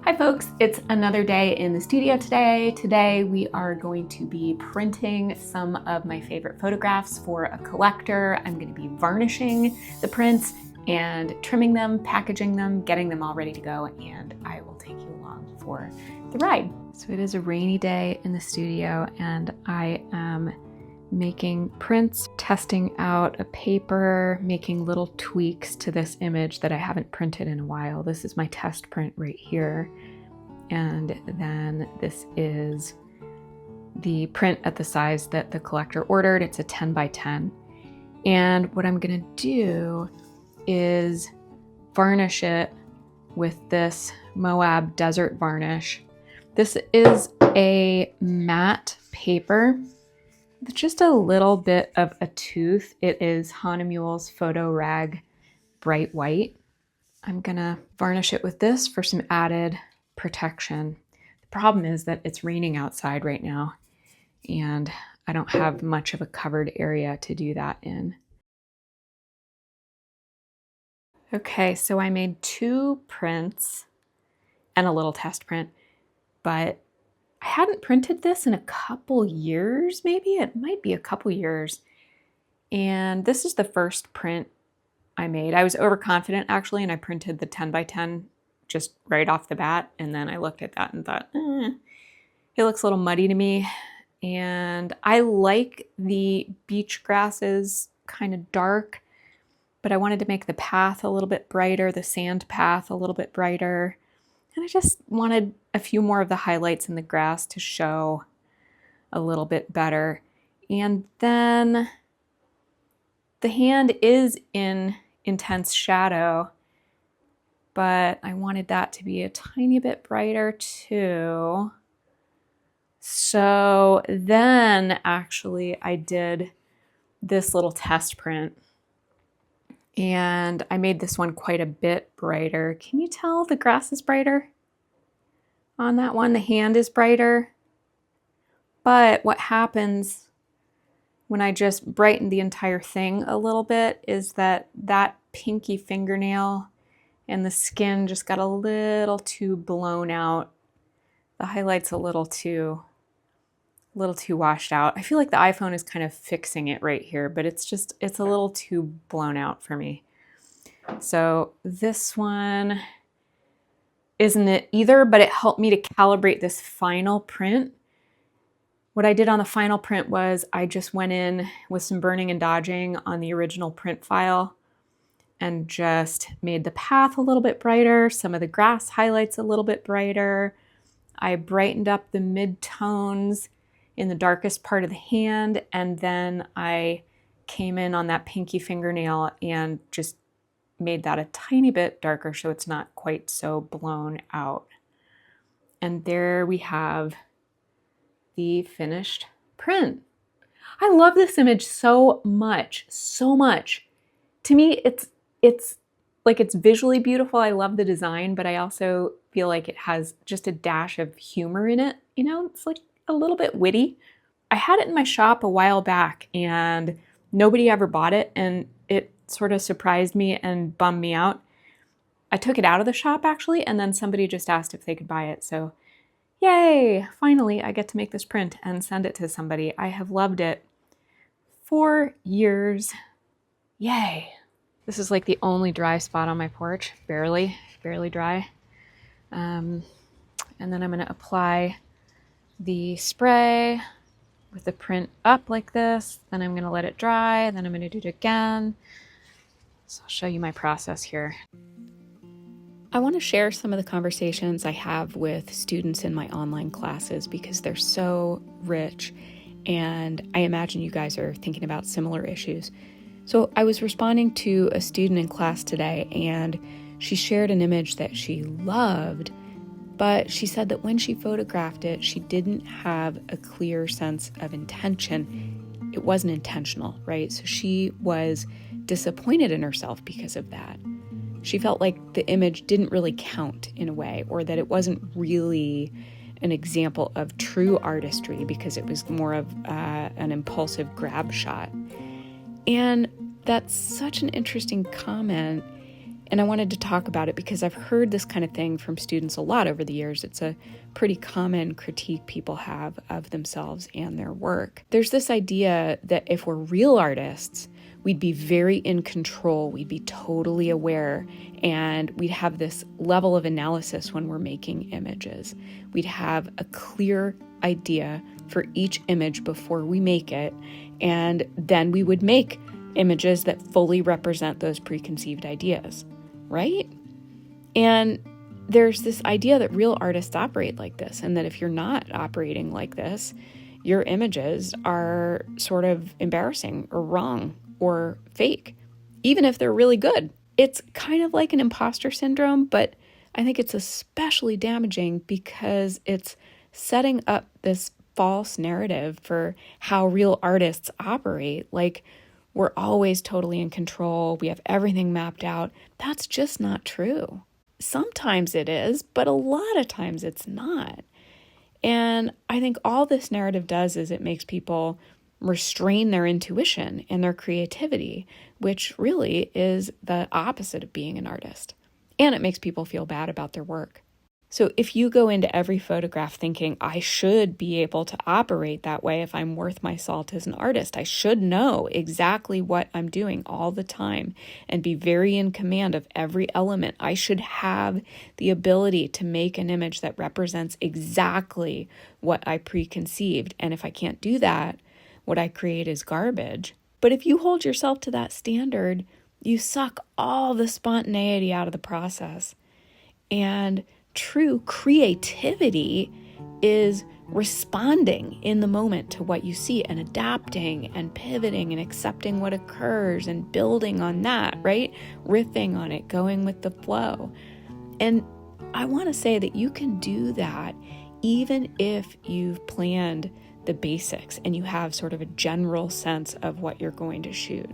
Hi folks, it's another day in the studio today. Today we are going to be printing some of my favorite photographs for a collector. I'm going to be varnishing the prints and trimming them, packaging them, getting them all ready to go, and I will take you along for the ride. So it is a rainy day in the studio and I am making prints, testing out a paper, making little tweaks to this image that I haven't printed in a while. This is my test print right here. And then this is the print at the size that the collector ordered. It's a 10 by 10. And what I'm gonna do is varnish it with this Moab Desert Varnish. This is a matte paper. It's just a little bit of a tooth. It is Hahnemuhl's Photo Rag Bright White. I'm gonna varnish it with this for some added protection. The problem is that it's raining outside right now and I don't have much of a covered area to do that in. Okay, so I made 2 prints and a little test print, but I hadn't printed this in a couple years, maybe. It might be a couple years. And this is the first print I made. I was overconfident actually, and I printed the 10 by 10 just right off the bat. And then I looked at that and thought, it looks a little muddy to me. And I like the beach grasses kind of dark, but I wanted to make the path a little bit brighter, the sand path a little bit brighter. And I just wanted a few more of the highlights in the grass to show a little bit better. And then the hand is in intense shadow, but I wanted that to be a tiny bit brighter too. So then actually I did this little test print and I made this one quite a bit brighter. Can you tell the grass is brighter on that one? The hand is brighter. But what happens when I just brighten the entire thing a little bit is that pinky fingernail and the skin just got a little too blown out. The highlight's a little too washed out. I feel like the iPhone is kind of fixing it right here, but it's a little too blown out for me. So this one isn't it either, but it helped me to calibrate this final print. What I did on the final print was I just went in with some burning and dodging on the original print file and just made the path a little bit brighter, some of the grass highlights a little bit brighter. I brightened up the mid-tones in the darkest part of the hand, and then I came in on that pinky fingernail and just made that a tiny bit darker so it's not quite so blown out. And there we have the finished print. I love this image so much, so much. To me, it's visually beautiful. I love the design, but I also feel like it has just a dash of humor in it. You know, it's like a little bit witty. I had it in my shop a while back and nobody ever bought it, and it sort of surprised me and bummed me out. I took it out of the shop actually, and then somebody just asked if they could buy it. So yay, finally I get to make this print and send it to somebody. I have loved it for years. Yay. This is like the only dry spot on my porch, barely dry. And then I'm gonna apply the spray with the print up like this. Then I'm gonna let it dry, then I'm gonna do it again. So I'll show you my process here. I want to share some of the conversations I have with students in my online classes because they're so rich, and I imagine you guys are thinking about similar issues. So I was responding to a student in class today, and she shared an image that she loved, but she said that when she photographed it, she didn't have a clear sense of intention. It wasn't intentional, right? So she was disappointed in herself because of that. She felt like the image didn't really count in a way, or that it wasn't really an example of true artistry because it was more of an impulsive grab shot. And that's such an interesting comment. And I wanted to talk about it because I've heard this kind of thing from students a lot over the years. It's a pretty common critique people have of themselves and their work. There's this idea that if we're real artists, we'd be very in control, we'd be totally aware, and we'd have this level of analysis when we're making images. We'd have a clear idea for each image before we make it, and then we would make images that fully represent those preconceived ideas, right? And there's this idea that real artists operate like this, and that if you're not operating like this, your images are sort of embarrassing or wrong or fake, even if they're really good. It's kind of like an imposter syndrome, but I think it's especially damaging because it's setting up this false narrative for how real artists operate. Like, we're always totally in control, we have everything mapped out. That's just not true. Sometimes it is, but a lot of times it's not. And I think all this narrative does is it makes people restrain their intuition and their creativity, which really is the opposite of being an artist. And it makes people feel bad about their work. So if you go into every photograph thinking, I should be able to operate that way if I'm worth my salt as an artist, I should know exactly what I'm doing all the time and be very in command of every element. I should have the ability to make an image that represents exactly what I preconceived. And if I can't do that, what I create is garbage. But if you hold yourself to that standard, you suck all the spontaneity out of the process. And true creativity is responding in the moment to what you see and adapting and pivoting and accepting what occurs and building on that, right? Riffing on it, going with the flow. And I want to say that you can do that even if you've planned the basics and you have sort of a general sense of what you're going to shoot.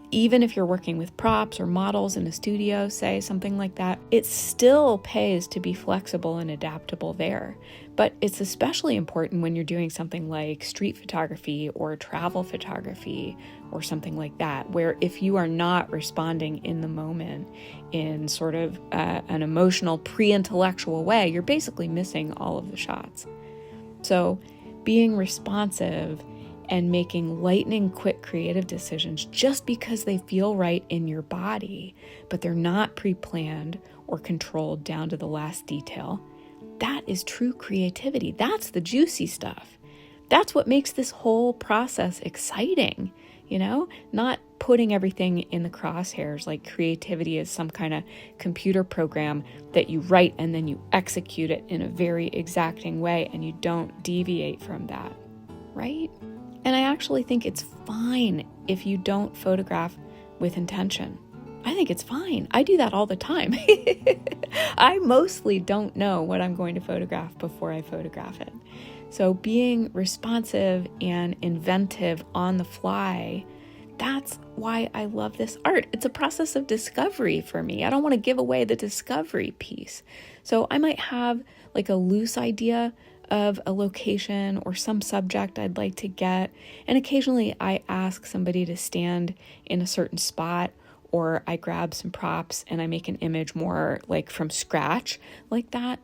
Even if you're working with props or models in a studio, say something like that, it still pays to be flexible and adaptable there. But it's especially important when you're doing something like street photography or travel photography or something like that, where if you are not responding in the moment in sort of an emotional, pre-intellectual way, you're basically missing all of the shots. So being responsive and making lightning quick creative decisions just because they feel right in your body, but they're not pre-planned or controlled down to the last detail. That is true creativity. That's the juicy stuff. That's what makes this whole process exciting, not putting everything in the crosshairs like creativity is some kind of computer program that you write and then you execute it in a very exacting way and you don't deviate from that, right? And I actually think it's fine if you don't photograph with intention. I think it's fine. I do that all the time. I mostly don't know what I'm going to photograph before I photograph it. So being responsive and inventive on the fly, that's why I love this art. It's a process of discovery for me. I don't want to give away the discovery piece. So I might have like a loose idea of a location or some subject I'd like to get. And occasionally I ask somebody to stand in a certain spot, or I grab some props and I make an image more like from scratch like that.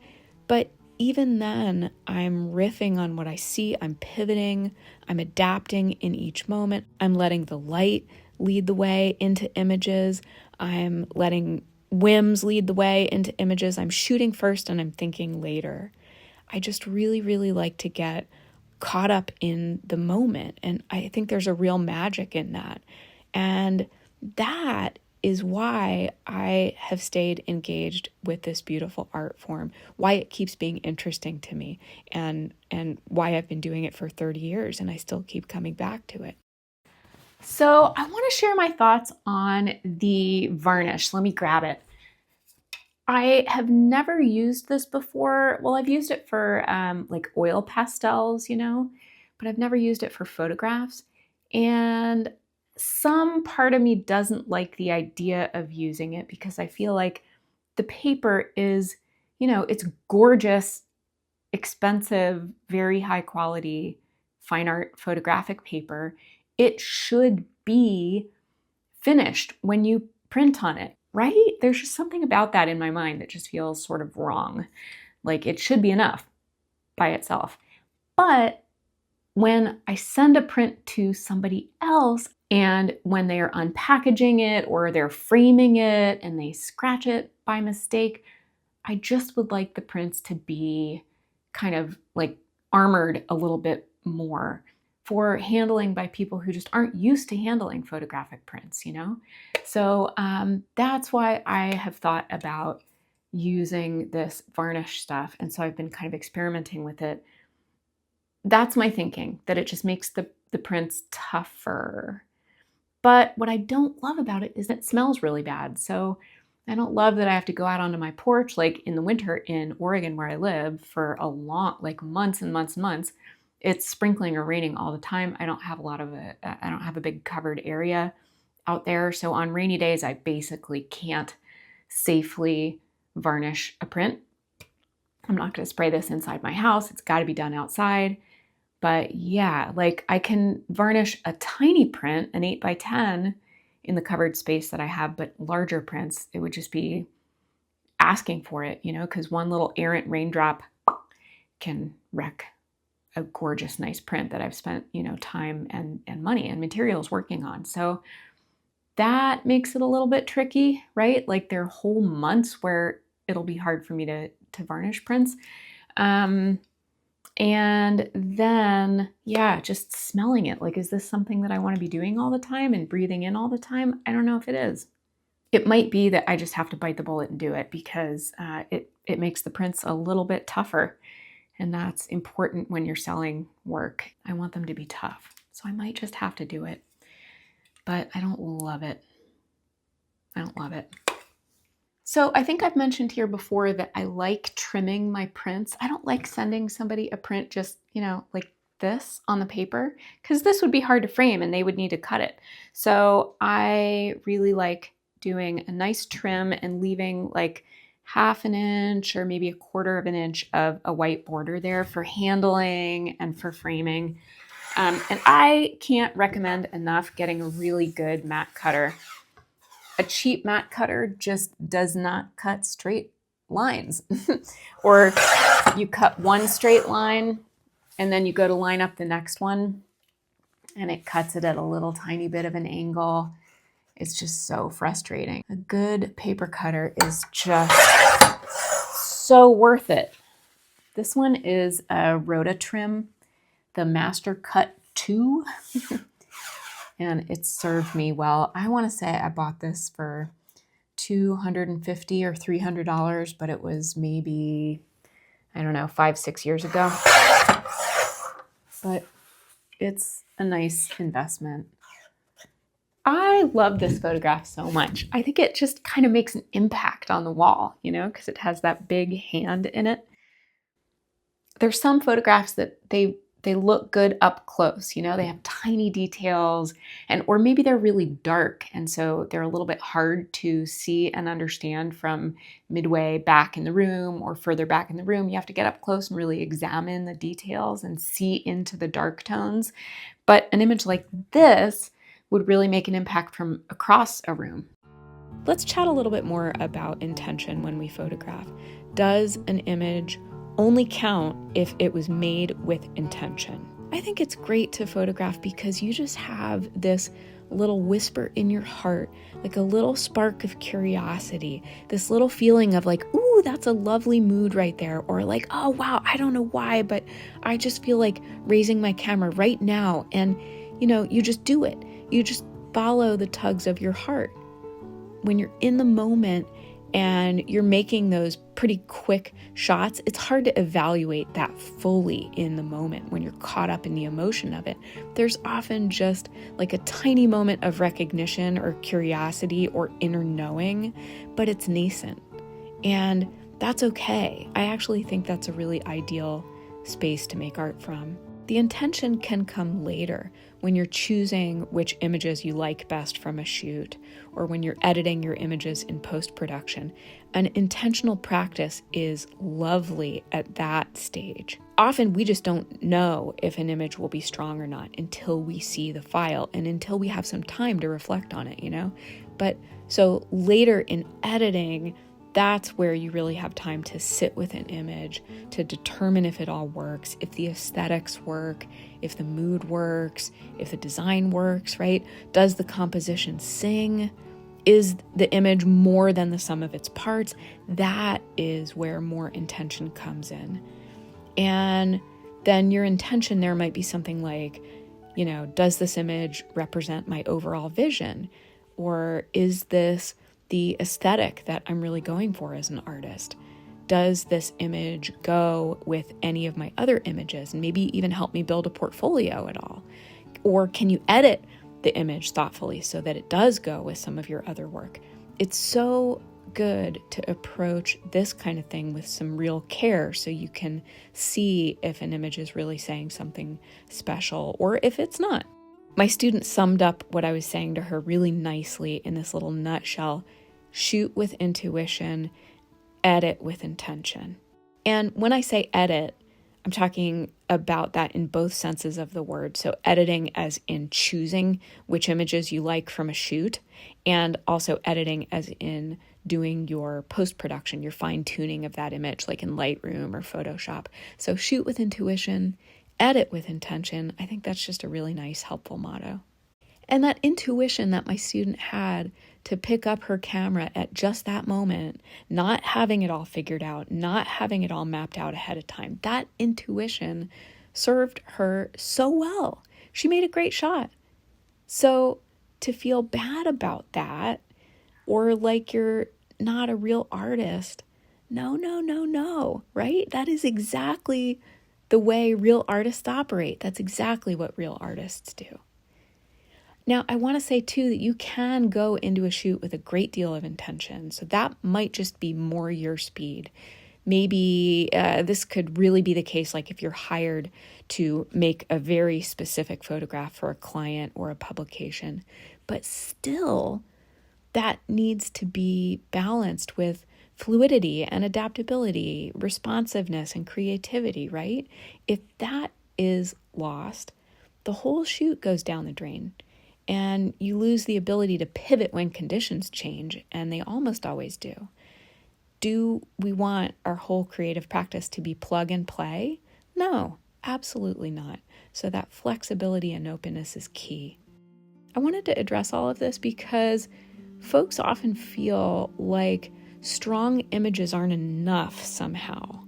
But even then, I'm riffing on what I see. I'm pivoting. I'm adapting in each moment. I'm letting the light lead the way into images. I'm letting whims lead the way into images. I'm shooting first and I'm thinking later. I just really, really like to get caught up in the moment. And I think there's a real magic in that. And that is why I have stayed engaged with this beautiful art form, why it keeps being interesting to me, and why I've been doing it for 30 years and I still keep coming back to it. So I want to share my thoughts on the varnish. Let me grab it. I have never used this before. Well, I've used it for like oil pastels, but I've never used it for photographs. And some part of me doesn't like the idea of using it because I feel like the paper is, it's gorgeous, expensive, very high quality fine art photographic paper. It should be finished when you print on it. right? There's just something about that in my mind that just feels sort of wrong. Like it should be enough by itself. But when I send a print to somebody else and when they are unpackaging it or they're framing it and they scratch it by mistake, I just would like the prints to be kind of like armored a little bit more for handling by people who just aren't used to handling photographic prints, you know? So that's why I have thought about using this varnish stuff. And so I've been kind of experimenting with it. That's my thinking, that it just makes the prints tougher. But what I don't love about it is it smells really bad. So I don't love that I have to go out onto my porch, like in the winter in Oregon where I live, for a long, like months and months and months. It's sprinkling or raining all the time. I don't have a big covered area out there. So on rainy days, I basically can't safely varnish a print. I'm not going to spray this inside my house. It's got to be done outside. But yeah, like I can varnish a tiny print, an 8x10, in the covered space that I have, but larger prints, it would just be asking for it, you know, because one little errant raindrop can wreck a gorgeous, nice print that I've spent, you know, time and money and materials working on. So that makes it a little bit tricky, right? Like there are whole months where it'll be hard for me to varnish prints. And then, yeah, just smelling it. Like, is this something that I want to be doing all the time and breathing in all the time? I don't know if it is. It might be that I just have to bite the bullet and do it because it makes the prints a little bit tougher. And that's important when you're selling work. I want them to be tough. So I might just have to do it. But I don't love it. I don't love it. So I think I've mentioned here before that I like trimming my prints. I don't like sending somebody a print just, you know, like this on the paper, because this would be hard to frame and they would need to cut it. So I really like doing a nice trim and leaving like 1/2 inch or maybe 1/4 inch of a white border there for handling and for framing. And I can't recommend enough getting a really good mat cutter. A cheap mat cutter just does not cut straight lines. Or you cut one straight line and then you go to line up the next one and it cuts it at a little tiny bit of an angle. It's just so frustrating. A good paper cutter is just so worth it. This one is a Rototrim, the Master Cut 2. And it served me well. I want to say I bought this for $250 or $300, but it was maybe, I don't know, 5-6 years ago. But it's a nice investment. I love this photograph so much. I think it just kind of makes an impact on the wall, you know, because it has that big hand in it. There's some photographs that they look good up close, you know, they have tiny details or maybe they're really dark. And so they're a little bit hard to see and understand from midway back in the room or further back in the room. You have to get up close and really examine the details and see into the dark tones. But an image like this would really make an impact from across a room. Let's chat a little bit more about intention when we photograph. Does an image only count if it was made with intention? I think it's great to photograph because you just have this little whisper in your heart, like a little spark of curiosity, this little feeling of like, ooh, that's a lovely mood right there. Or like, oh, wow, I don't know why, but I just feel like raising my camera right now. And, you know, you just do it. You just follow the tugs of your heart. When you're in the moment and you're making those pretty quick shots, it's hard to evaluate that fully in the moment when you're caught up in the emotion of it. There's often just like a tiny moment of recognition or curiosity or inner knowing, but it's nascent. And that's okay. I actually think that's a really ideal space to make art from. The intention can come later when you're choosing which images you like best from a shoot, or when you're editing your images in post-production, an intentional practice is lovely at that stage. Often we just don't know if an image will be strong or not until we see the file and until we have some time to reflect on it, But so later in editing, that's where you really have time to sit with an image, to determine if it all works, if the aesthetics work, if the mood works, if the design works, right? Does the composition sing? Is the image more than the sum of its parts? That is where more intention comes in. And then your intention there might be something like, does this image represent my overall vision? Or is this the aesthetic that I'm really going for as an artist? Does this image go with any of my other images and maybe even help me build a portfolio at all? Or can you edit the image thoughtfully so that it does go with some of your other work? It's so good to approach this kind of thing with some real care so you can see if an image is really saying something special or if it's not. My student summed up what I was saying to her really nicely in this little nutshell: shoot with intuition, edit with intention. And when I say edit, I'm talking about that in both senses of the word. So editing as in choosing which images you like from a shoot, and also editing as in doing your post-production, your fine-tuning of that image, like in Lightroom or Photoshop. So shoot with intuition, edit with intention. I think that's just a really nice, helpful motto. And that intuition that my student had to pick up her camera at just that moment, not having it all figured out, not having it all mapped out ahead of time, that intuition served her so well. She made a great shot. So to feel bad about that, or like you're not a real artist, no, right? That is exactly the way real artists operate. That's exactly what real artists do. Now, I want to say too that you can go into a shoot with a great deal of intention. So that might just be more your speed. Maybe this could really be the case, like if you're hired to make a very specific photograph for a client or a publication. But still, that needs to be balanced with fluidity and adaptability, responsiveness and creativity, right? If that is lost, the whole shoot goes down the drain. And you lose the ability to pivot when conditions change, and they almost always do. Do we want our whole creative practice to be plug and play? No, absolutely not. So that flexibility and openness is key. I wanted to address all of this because folks often feel like strong images aren't enough somehow.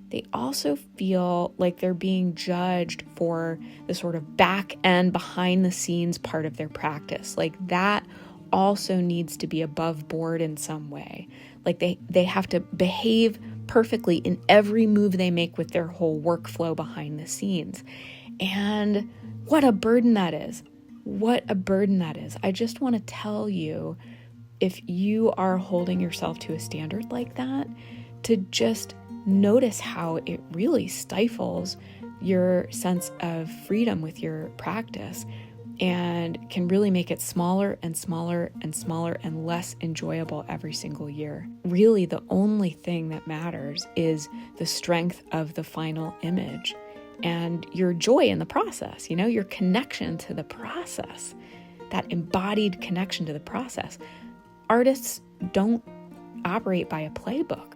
They also feel like they're being judged for the sort of back end, behind the scenes part of their practice. Like that also needs to be above board in some way. Like they have to behave perfectly in every move they make with their whole workflow behind the scenes. And what a burden that is. What a burden that is. I just want to tell you, if you are holding yourself to a standard like that, to just notice how it really stifles your sense of freedom with your practice and can really make it smaller and smaller and smaller and less enjoyable every single year. Really, the only thing that matters is the strength of the final image and your joy in the process, your connection to the process, that embodied connection to the process. Artists don't operate by a playbook.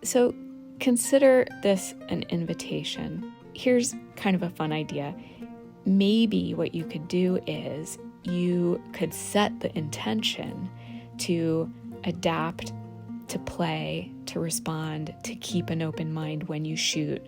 So consider this an invitation. Here's kind of a fun idea. Maybe what you could do is you could set the intention to adapt, to play, to respond, to keep an open mind when you shoot.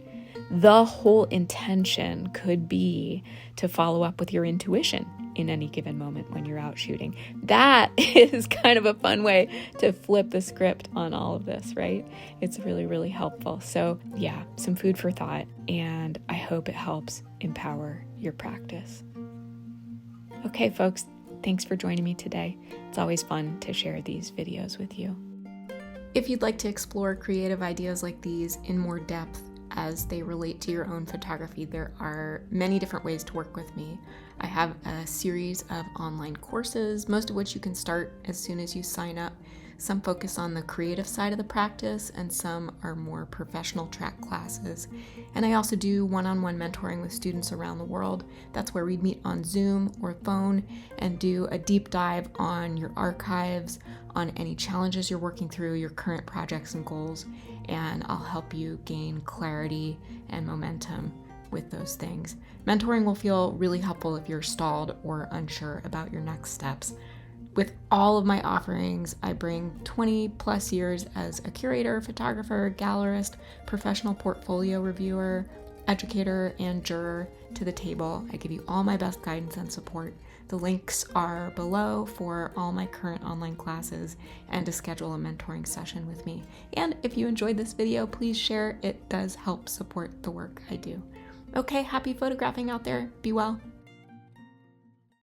The whole intention could be to follow up with your intuition in any given moment when you're out shooting. That is kind of a fun way to flip the script on all of this, right? It's really, really helpful. So yeah, some food for thought, and I hope it helps empower your practice. Okay, folks, thanks for joining me today. It's always fun to share these videos with you. If you'd like to explore creative ideas like these in more depth, as they relate to your own photography. There are many different ways to work with me. I have a series of online courses, most of which you can start as soon as you sign up. Some focus on the creative side of the practice, and some are more professional track classes. And I also do one-on-one mentoring with students around the world. That's where we meet on Zoom or phone and do a deep dive on your archives, on any challenges you're working through, your current projects and goals, and I'll help you gain clarity and momentum with those things. Mentoring will feel really helpful if you're stalled or unsure about your next steps. With all of my offerings, I bring 20 plus years as a curator, photographer, gallerist, professional portfolio reviewer, educator, and juror to the table. I give you all my best guidance and support. The links are below for all my current online classes and to schedule a mentoring session with me. And if you enjoyed this video, please share. It does help support the work I do. Okay, happy photographing out there. Be well.